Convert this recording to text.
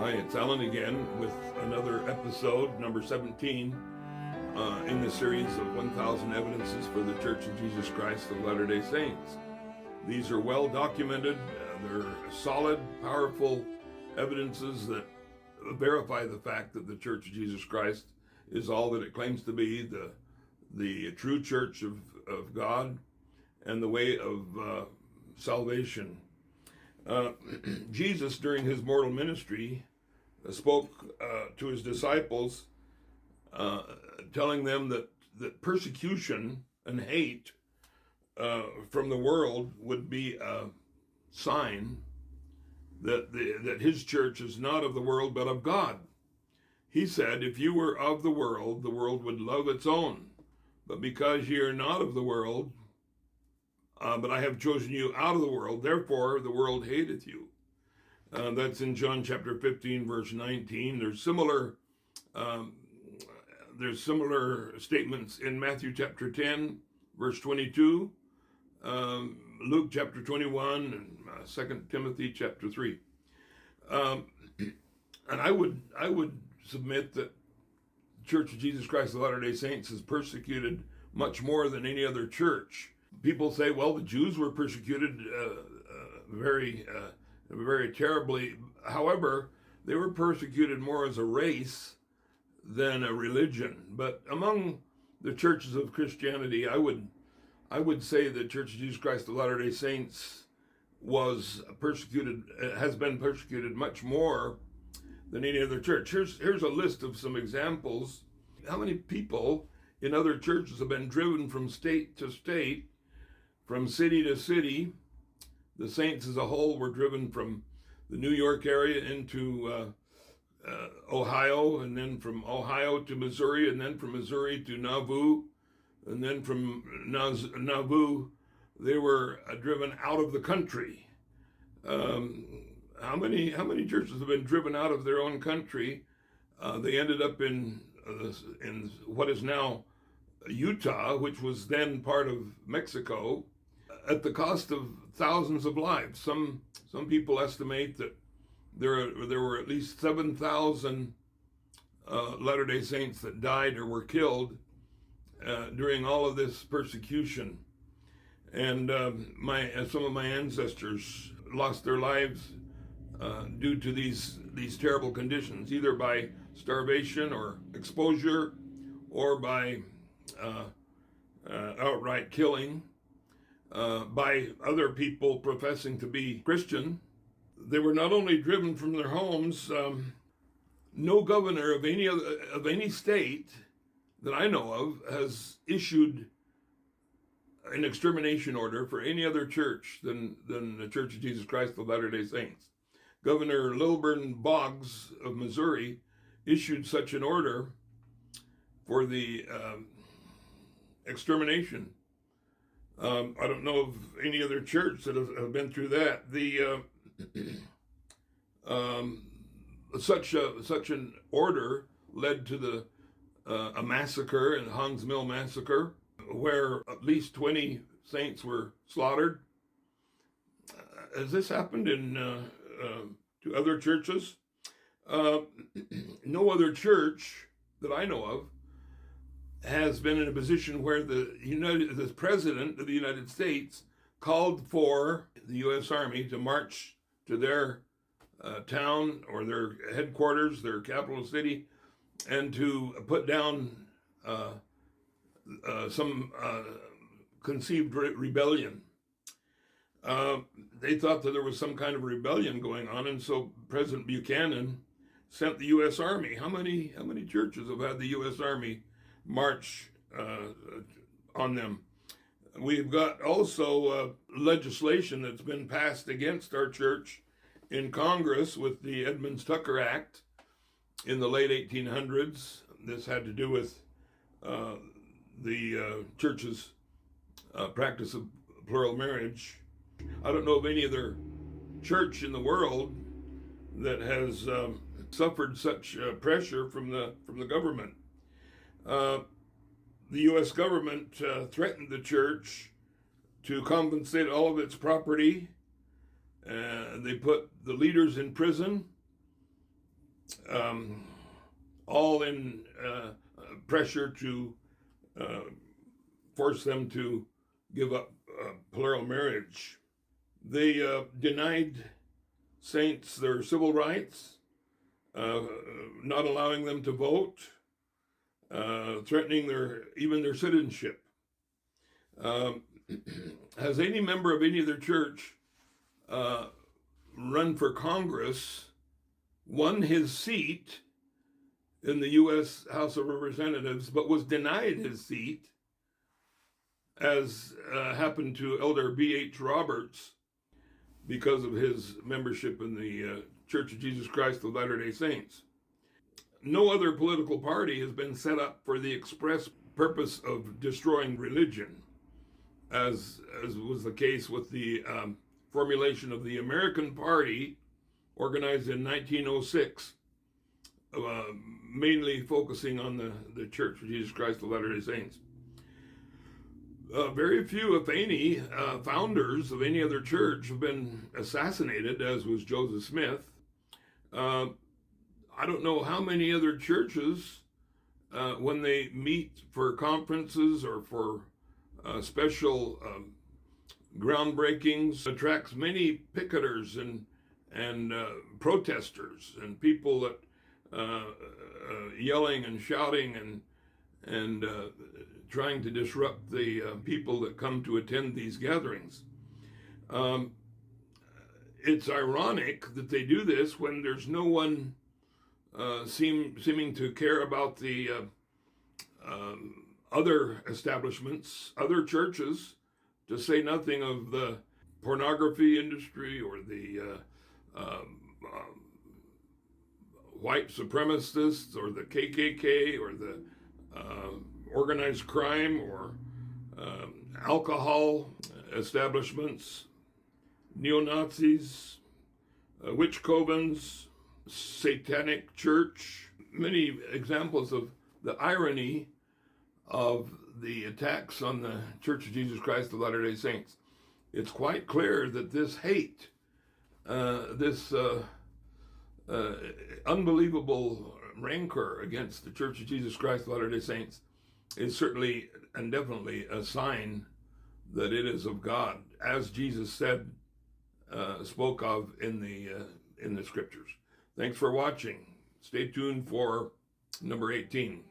Hi, it's Alan again with another episode, number 17, in the series of 1,000 Evidences for the Church of Jesus Christ of Latter-day Saints. These are well documented, they're solid, powerful evidences that verify the fact that the Church of Jesus Christ is all that it claims to be, the true Church of God and the way of salvation. Jesus, during his mortal ministry, spoke to his disciples, telling them that persecution and hate from the world would be a sign that his church is not of the world but of God. He said, if you were of the world would love its own. But because ye are not of the world, but I have chosen you out of the world, therefore the world hateth you. That's in John chapter 15, verse 19. There's similar statements in Matthew chapter 10, verse 22, Luke chapter 21, and 2 Timothy chapter 3. And I would submit that the Church of Jesus Christ of Latter-day Saints is persecuted much more than any other church. People say, well, the Jews were persecuted very terribly. However, they were persecuted more as a race than a religion. But among the churches of Christianity, I would say the Church of Jesus Christ of Latter-day Saints has been persecuted much more than any other church. Here's a list of some examples. How many people in other churches have been driven from state to state, from city to city? The saints as a whole were driven from the New York area into Ohio, and then from Ohio to Missouri, and then from Missouri to Nauvoo, and then from Nauvoo they were driven out of the country. How many churches have been driven out of their own country? They ended up in what is now Utah, which was then part of Mexico, at the cost of thousands of lives. Some people estimate that there were at least 7,000 Latter-day Saints that died or were killed during all of this persecution. And some of my ancestors lost their lives due to these terrible conditions, either by starvation or exposure, or by outright killing by other people professing to be Christian. They were not only driven from their homes. No governor of any state that I know of has issued an extermination order for any other church than the Church of Jesus Christ of Latter-day Saints. Governor Lilburn Boggs of Missouri issued such an order for the extermination. I don't know of any other church that have been through that. Such an order led to a massacre, in Hans Mill massacre, where at least 20 saints were slaughtered. Has this happened to other churches? No other church that I know of has been in a position where the President of the United States called for the U.S. Army to march to their town or their headquarters, their capital city, and to put down some conceived rebellion. They thought that there was some kind of rebellion going on, and so President Buchanan sent the U.S. Army. How many churches have had the U.S. Army march on them? We've got also legislation that's been passed against our church in Congress with the Edmunds-Tucker Act in the late 1800s. This had to do with the church's practice of plural marriage. I don't know of any other church in the world that has suffered such pressure from the government. The U.S. government threatened the church to compensate all of its property. They put the leaders in prison. all in pressure to force them to give up plural marriage. They denied saints their civil rights, not allowing them to vote, threatening even their citizenship. Has any member of any other church run for Congress, won his seat in the U.S. House of Representatives, but was denied his seat, as happened to Elder B.H. Roberts, because of his membership in the Church of Jesus Christ of Latter-day Saints? No other political party has been set up for the express purpose of destroying religion, as was the case with the formulation of the American Party, organized in 1906, mainly focusing on the Church of Jesus Christ of Latter-day Saints. Very few, if any, founders of any other church have been assassinated, as was Joseph Smith. I don't know how many other churches, when they meet for conferences or for special groundbreakings, attracts many picketers and protesters and people that yelling and shouting and trying to disrupt the people that come to attend these gatherings. It's ironic that they do this when there's no one seeming to care about the other establishments, other churches, to say nothing of the pornography industry or the white supremacists or the KKK or the organized crime or alcohol establishments, neo-Nazis, witch covens, satanic church. Many examples of the irony of the attacks on the Church of Jesus Christ of Latter-day Saints. It's quite clear that this hate, this unbelievable rancor against the Church of Jesus Christ of Latter-day Saints is certainly and definitely a sign that it is of God, as Jesus said, spoke of in the scriptures. Thanks for watching. Stay tuned for number 18.